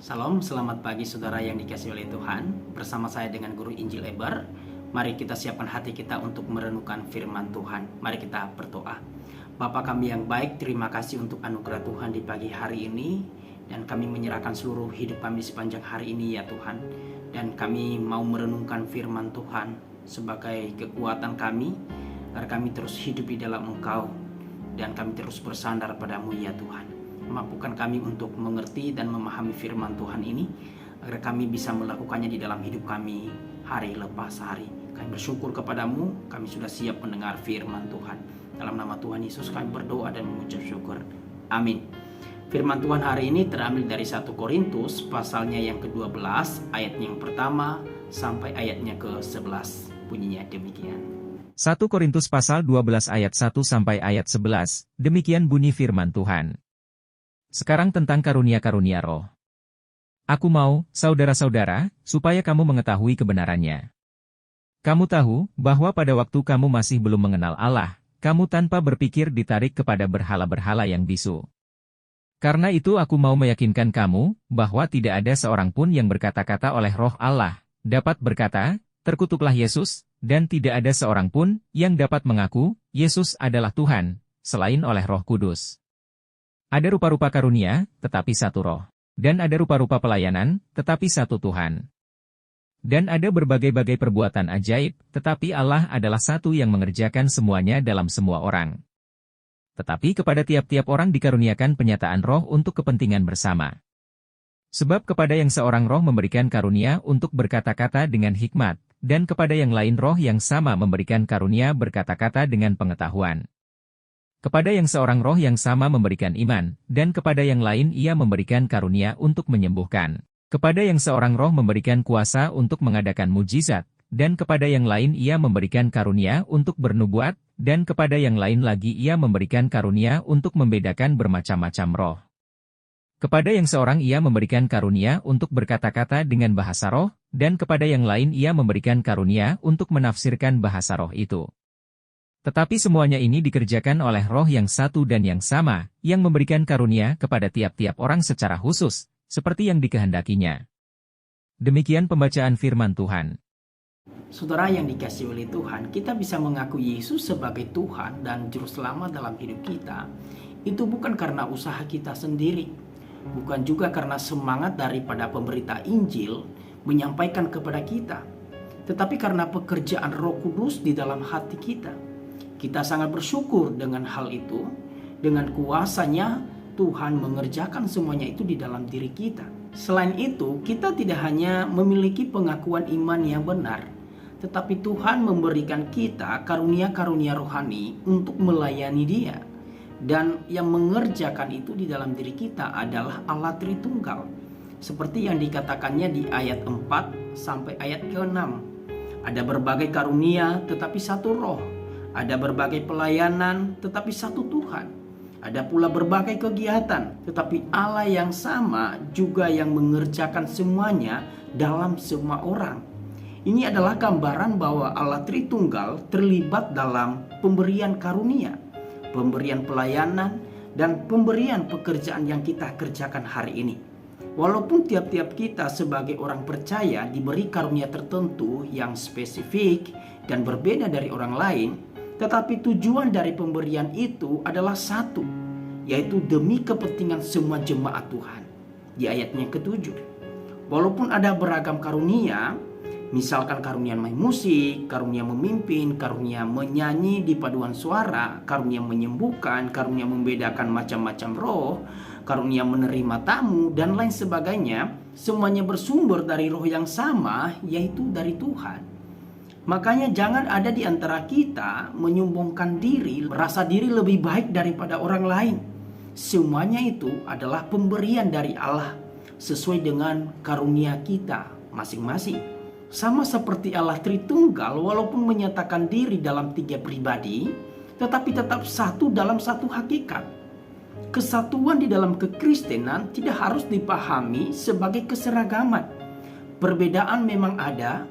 Salam, selamat pagi saudara yang dikasihi oleh Tuhan. Bersama saya dengan Guru Injil Eber. Mari kita siapkan hati kita untuk merenungkan firman Tuhan. Mari kita berdoa. Bapa kami yang baik, terima kasih untuk anugerah Tuhan di pagi hari ini. Dan kami menyerahkan seluruh hidup kami sepanjang hari ini ya Tuhan. Dan kami mau merenungkan firman Tuhan sebagai kekuatan kami, agar kami terus hidup di dalam Engkau. Dan kami terus bersandar padamu ya Tuhan. Mampukan kami untuk mengerti dan memahami firman Tuhan ini, agar kami bisa melakukannya di dalam hidup kami hari lepas hari. Kami bersyukur kepadamu, kami sudah siap mendengar firman Tuhan. Dalam nama Tuhan Yesus kami berdoa dan mengucap syukur. Amin. Firman Tuhan hari ini terambil dari 1 Korintus pasalnya yang ke-12, ayatnya yang pertama sampai ayatnya ke-11. Bunyinya demikian. 1 Korintus pasal 12 ayat 1 sampai ayat 11, demikian bunyi firman Tuhan. Sekarang tentang karunia-karunia roh. Aku mau, saudara-saudara, supaya kamu mengetahui kebenarannya. Kamu tahu, bahwa pada waktu kamu masih belum mengenal Allah, kamu tanpa berpikir ditarik kepada berhala-berhala yang bisu. Karena itu aku mau meyakinkan kamu, bahwa tidak ada seorang pun yang berkata-kata oleh roh Allah, dapat berkata, terkutuklah Yesus, dan tidak ada seorang pun yang dapat mengaku, Yesus adalah Tuhan, selain oleh Roh Kudus. Ada rupa-rupa karunia, tetapi satu roh. Dan ada rupa-rupa pelayanan, tetapi satu Tuhan. Dan ada berbagai-bagai perbuatan ajaib, tetapi Allah adalah satu yang mengerjakan semuanya dalam semua orang. Tetapi kepada tiap-tiap orang dikaruniakan penyataan roh untuk kepentingan bersama. Sebab kepada yang seorang roh memberikan karunia untuk berkata-kata dengan hikmat, dan kepada yang lain roh yang sama memberikan karunia berkata-kata dengan pengetahuan. Kepada yang seorang roh yang sama memberikan iman, dan kepada yang lain ia memberikan karunia untuk menyembuhkan. Kepada yang seorang roh memberikan kuasa untuk mengadakan mujizat, dan kepada yang lain ia memberikan karunia untuk bernubuat, dan kepada yang lain lagi ia memberikan karunia untuk membedakan bermacam-macam roh. Kepada yang seorang ia memberikan karunia untuk berkata-kata dengan bahasa roh, dan kepada yang lain ia memberikan karunia untuk menafsirkan bahasa roh itu. Tetapi semuanya ini dikerjakan oleh roh yang satu dan yang sama, yang memberikan karunia kepada tiap-tiap orang secara khusus, seperti yang dikehendakinya. Demikian pembacaan firman Tuhan. Saudara yang dikasihi oleh Tuhan, kita bisa mengaku Yesus sebagai Tuhan dan Juru Selamat dalam hidup kita. Itu bukan karena usaha kita sendiri, bukan juga karena semangat daripada pemberita Injil menyampaikan kepada kita, tetapi karena pekerjaan Roh Kudus di dalam hati kita. Kita sangat bersyukur dengan hal itu. Dengan kuasanya Tuhan mengerjakan semuanya itu di dalam diri kita. Selain itu, kita tidak hanya memiliki pengakuan iman yang benar, tetapi Tuhan memberikan kita karunia-karunia rohani untuk melayani Dia. Dan yang mengerjakan itu di dalam diri kita adalah Allah Tritunggal. Seperti yang dikatakannya di ayat 4 sampai ayat ke-6. Ada berbagai karunia tetapi satu roh. Ada berbagai pelayanan, tetapi satu Tuhan. Ada pula berbagai kegiatan, tetapi Allah yang sama juga yang mengerjakan semuanya dalam semua orang. Ini adalah gambaran bahwa Allah Tritunggal terlibat dalam pemberian karunia, pemberian pelayanan, dan pemberian pekerjaan yang kita kerjakan hari ini. Walaupun tiap-tiap kita sebagai orang percaya diberi karunia tertentu yang spesifik dan berbeda dari orang lain, tetapi tujuan dari pemberian itu adalah satu, yaitu demi kepentingan semua jemaat Tuhan. Di ayatnya ke-7. Walaupun ada beragam karunia, misalkan karunia main musik, karunia memimpin, karunia menyanyi di paduan suara, karunia menyembuhkan, karunia membedakan macam-macam roh, karunia menerima tamu, dan lain sebagainya, semuanya bersumber dari roh yang sama, yaitu dari Tuhan. Makanya jangan ada di antara kita menyombongkan diri, merasa diri lebih baik daripada orang lain. Semuanya itu adalah pemberian dari Allah sesuai dengan karunia kita masing-masing. Sama seperti Allah Tritunggal, walaupun menyatakan diri dalam 3 pribadi, tetapi tetap satu dalam satu hakikat. Kesatuan di dalam kekristenan tidak harus dipahami sebagai keseragaman. Perbedaan memang ada,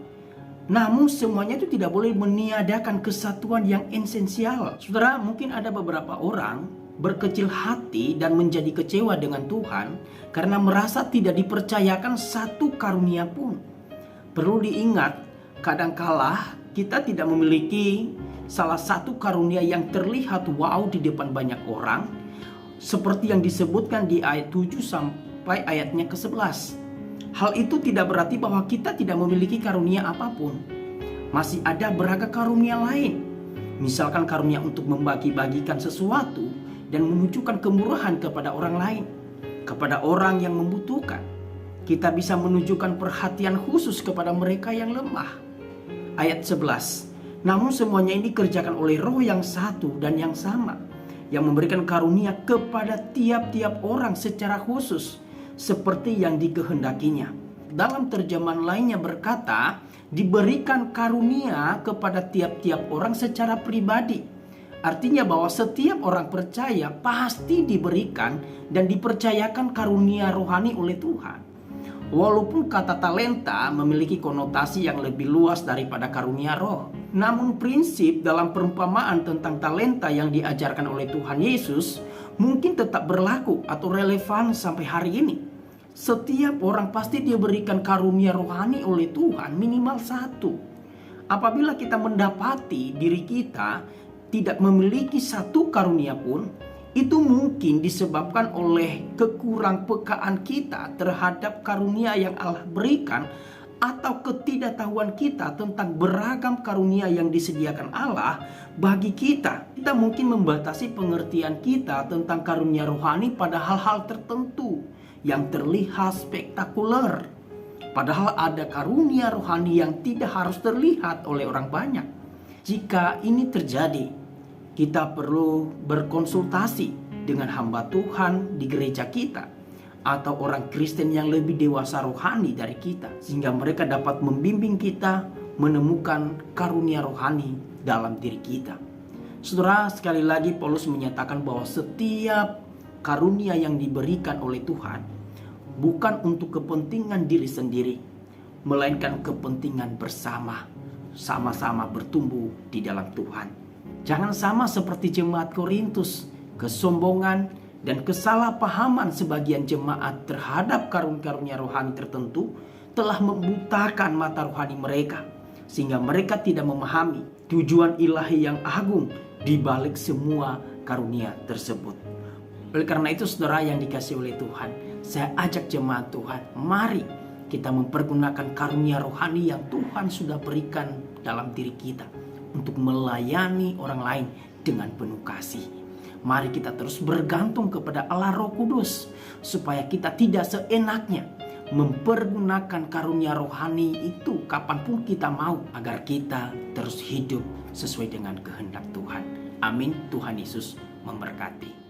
namun semuanya itu tidak boleh meniadakan kesatuan yang esensial. Saudara, mungkin ada beberapa orang berkecil hati dan menjadi kecewa dengan Tuhan karena merasa tidak dipercayakan satu karunia pun. Perlu diingat, kadangkala kita tidak memiliki salah satu karunia yang terlihat wow di depan banyak orang, seperti yang disebutkan di ayat 7 sampai ayatnya ke-11. Hal itu tidak berarti bahwa kita tidak memiliki karunia apapun. Masih ada beragam karunia lain. Misalkan karunia untuk membagi-bagikan sesuatu dan menunjukkan kemurahan kepada orang lain, kepada orang yang membutuhkan. Kita bisa menunjukkan perhatian khusus kepada mereka yang lemah. Ayat 11. Namun semuanya ini dikerjakan oleh Roh yang satu dan yang sama, yang memberikan karunia kepada tiap-tiap orang secara khusus, seperti yang dikehendakinya. Dalam terjemahan lainnya berkata, diberikan karunia kepada tiap-tiap orang secara pribadi. Artinya bahwa setiap orang percaya pasti diberikan dan dipercayakan karunia rohani oleh Tuhan. Walaupun kata talenta memiliki konotasi yang lebih luas daripada karunia roh, namun prinsip dalam perumpamaan tentang talenta yang diajarkan oleh Tuhan Yesus mungkin tetap berlaku atau relevan sampai hari ini. Setiap orang pasti diberikan karunia rohani oleh Tuhan minimal satu. Apabila kita mendapati diri kita tidak memiliki satu karunia pun, itu mungkin disebabkan oleh kekurangpekaan kita terhadap karunia yang Allah berikan, atau ketidaktahuan kita tentang beragam karunia yang disediakan Allah bagi kita. Kita mungkin membatasi pengertian kita tentang karunia rohani pada hal-hal tertentu yang terlihat spektakuler. Padahal ada karunia rohani yang tidak harus terlihat oleh orang banyak. Jika ini terjadi, kita perlu berkonsultasi dengan hamba Tuhan di gereja kita atau orang Kristen yang lebih dewasa rohani dari kita, sehingga mereka dapat membimbing kita menemukan karunia rohani dalam diri kita. Saudara, sekali lagi Paulus menyatakan bahwa setiap karunia yang diberikan oleh Tuhan bukan untuk kepentingan diri sendiri, melainkan kepentingan bersama, sama-sama bertumbuh di dalam Tuhan. Jangan sama seperti jemaat Korintus. Kesombongan dan kesalahpahaman sebagian jemaat terhadap karunia rohani tertentu telah membutakan mata rohani mereka, sehingga mereka tidak memahami tujuan ilahi yang agung di balik semua karunia tersebut. Oleh karena itu, saudara yang dikasihi oleh Tuhan, saya ajak jemaat Tuhan, mari kita mempergunakan karunia rohani yang Tuhan sudah berikan dalam diri kita untuk melayani orang lain dengan penuh kasih. Mari kita terus bergantung kepada Allah Roh Kudus, supaya kita tidak seenaknya mempergunakan karunia rohani itu kapanpun kita mau, agar kita terus hidup sesuai dengan kehendak Tuhan. Amin. Tuhan Yesus memberkati.